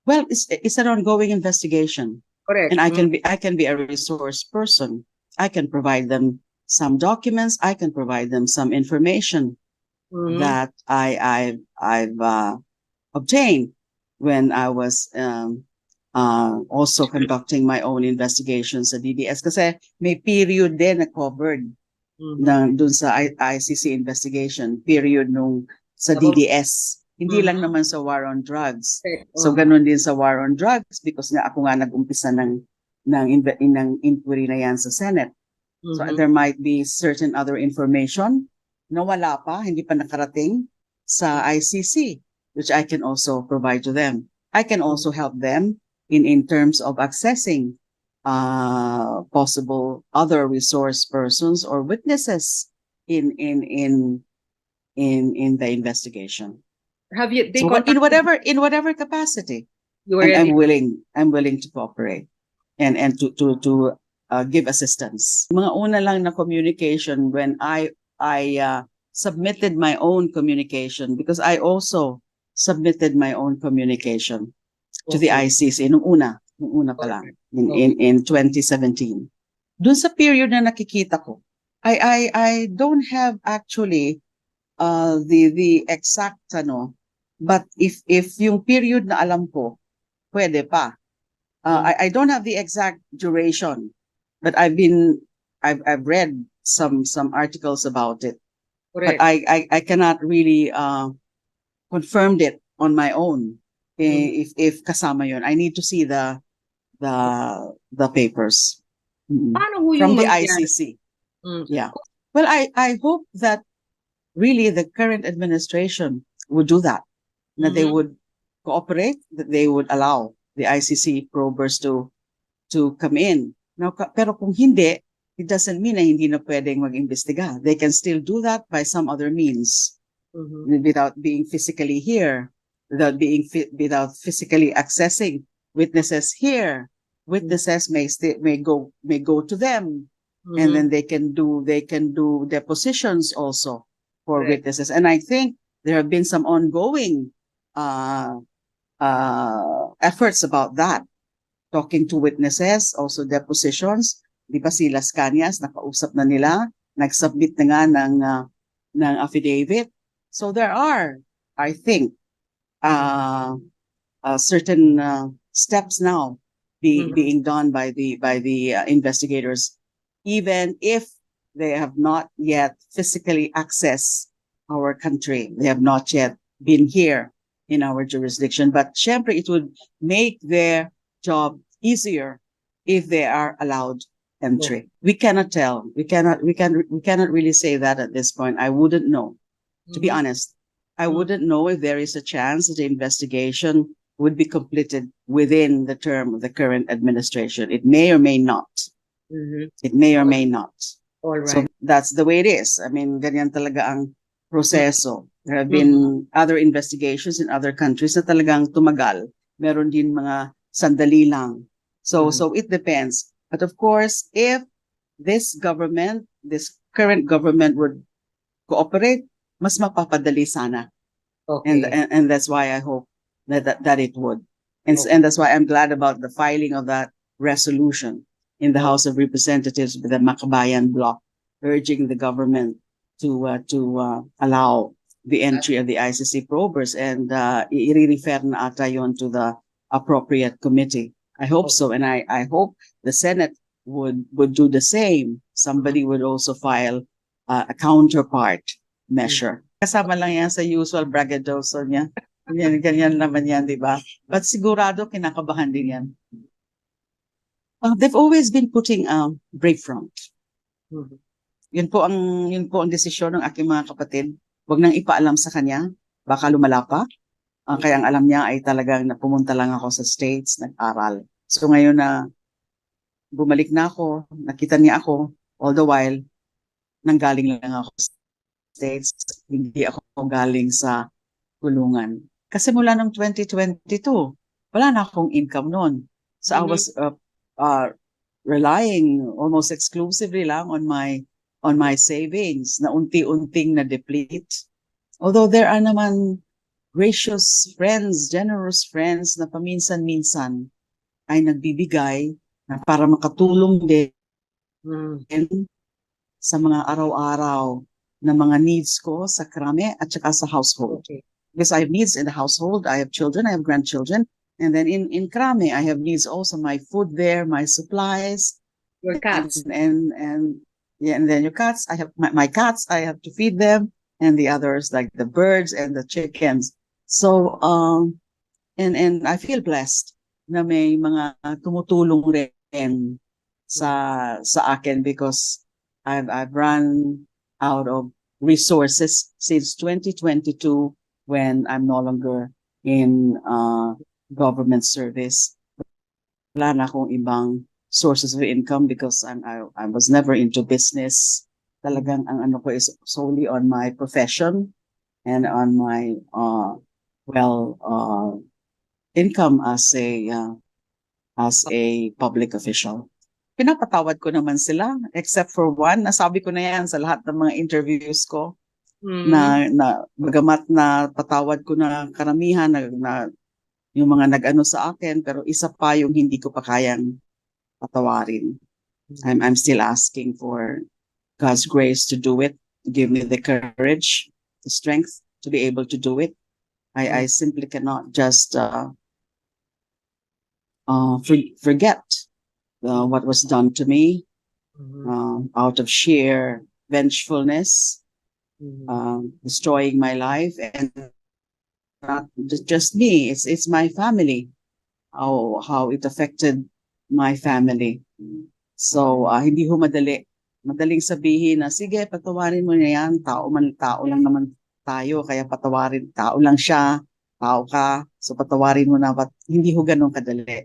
Well, it's an ongoing investigation, Correct. and I can be a resource person. I can provide them some documents. I can provide them some information Mm-hmm. that I've obtained when I was also conducting my own investigations sa DDS. Kasi may period din na covered dun sa ICC investigation, period nung sa Oh, DDS. Hindi lang mhm. naman sa war on drugs. Correct. So ganun din sa war on drugs because nga ako nga nag-umpisa ng inquiry na yan sa Senate. So Mhm. there might be certain other information na wala pa, hindi pa nakarating sa ICC, which I can also provide to them. I can also help them in terms of accessing possible other resource persons or witnesses in the investigation. Have you they So contacted in whatever capacity, you I'm already? willing to cooperate and to give assistance. Mga una lang na communication when I submitted my own communication because I also submitted my own communication to the Okay. ICC nung una pa lang Alright. Okay. in 2017. Doon sa period na nakikita ko, I don't have actually the exact but if yung period na alam ko, pwede pa. I don't have the exact duration, but I've read some articles about it, but Correct. I cannot really confirmed it on my own. Mhm. If kasama yon, I need to see the the papers Paano ho yung from the mangyayari? ICC. Hmm. Yeah. Well, I hope that really the current administration would do that. That they Mhm. would cooperate, that they would allow the ICC probers to come in. Now, pero kung hindi, it doesn't mean na hindi na pwedeng mag-imbestiga. They can still do that by some other means Mhm. without being physically here, without physically accessing witnesses here. Witnesses may go to them, and Mhm. then they can do depositions also for Correct. witnesses. And I think there have been some ongoing uh, efforts about that, talking to witnesses, also depositions. Di ba si Las Cañas, nakausap na nila, nag-submit na nga ng affidavit. So there are, I think, uh, certain steps now Mhm. being done by the investigators, even if they have not yet physically accessed our country. They have not yet been here in our jurisdiction. But syempre, it would make their job easier if they are allowed No. entry. We cannot tell. We cannot really say that at this point. I wouldn't know, to be Mhm. honest. I Mhm. wouldn't know if there is a chance that the investigation would be completed within the term of the current administration. It may or may not. Mhm. It may or may not. All So right. that's the way it is. I mean, ganyan talaga ang Mm. proseso. There have Mhm. been other investigations in other countries na talagang tumagal. Meron din mga sandali lang. So Mhm. so it depends. But of course, if this current government would cooperate, mas mapapadali sana. And, Okay. and and that's why I hope that it would. Okay. And that's why I'm glad about the filing of that resolution in the Oh. House of Representatives with the Makabayan bloc, urging the government to allow the entry of the ICC probers and i-refer na ata yon to the appropriate committee. I hope Okay. so, and I hope the Senate would do the same. Mhm. Somebody would also file a counterpart Mhm. measure. Kasama lang yan sa usual braggadocio niya. Ganyan naman yan, di ba? But sigurado kinakabahan din yan. They've always been putting brave front. Mhm. Yun po ang desisyon ng aking mga kapatid. Huwag nang ipaalam sa kanya, baka lumala pa. Kaya ang alam niya ay talagang pumunta lang ako sa States, nag-aral. So ngayon na bumalik na ako, nakita niya ako, all the while, nanggaling lang ako sa States, hindi ako galing sa kulungan. Kasi mula ng 2022, wala na akong income noon. So I Mhm. was relying almost exclusively lang on my savings na unti-unting na deplete. Although there are naman gracious friends, generous friends na paminsan-minsan ay nagbibigay na para makatulong din sa mga araw-araw na mga needs ko sa krame at saka sa household. Okay. Because I have needs in the household, I have children, I have grandchildren, and then in krame, I have needs also, my food there, my supplies, Your cats. and yeah, and then your cats, I have my cats, I have to feed them, and the others like the birds and the chickens. So and I feel blessed na may mga tumutulong rin sa akin because I've run out of resources since 2022 when I'm no longer in government service. Wala na akong ibang sources of income because I was never into business. Talagang ang ano ko is solely on my profession and on my income as a public official. Pinapatawad ko naman sila except for one. Nasabi ko na yan sa lahat ng mga interviews ko na bagamat na patawad ko na karamihan na yung mga nag-ano sa akin, pero isa pa yung hindi ko pa kayang patawarin. I'm still asking for God's grace to do it, to give me the courage, the strength to be able to do it. I simply cannot just forget what was done to me out of sheer vengefulness, destroying my life, and not just me. It's my family. How it affected my family. So hindi ho madali. Madaling sabihin na sige, patawarin mo na yan. Tao lang naman tayo, kaya patawarin. Tao lang siya. Tao ka. So patawarin mo na. But hindi ho ganun kadali.